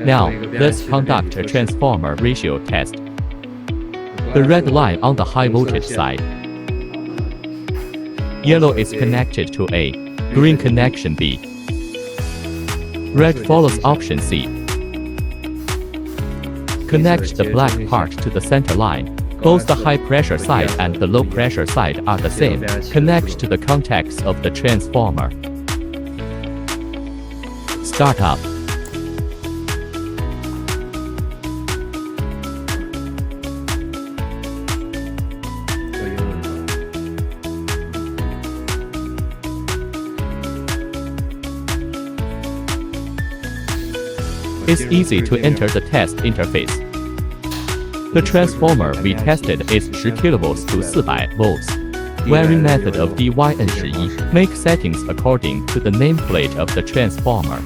Now, let's conduct a transformer ratio test. The red line on the high voltage side. Yellow is connected to A, green connection B. Red follows option C. Connect the black part to the center line. Both the high pressure side and the low pressure side are the same. Connect to the contacts of the transformer. Start up. It's easy to enter the test interface. The transformer we tested is 10 kV to 400 volts. Wiring method of DYN11. Make settings according to the nameplate of the transformer.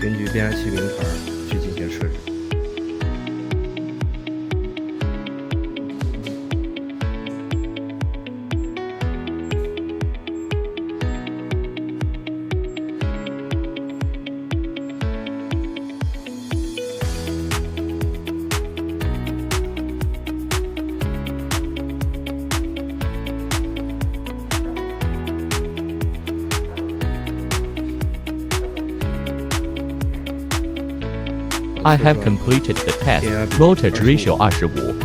根据变压器名牌去进行设置。I have completed the test. Voltage ratio 25.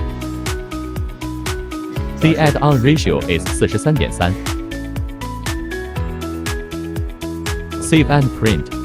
The add-on ratio is 43.3. Save and print.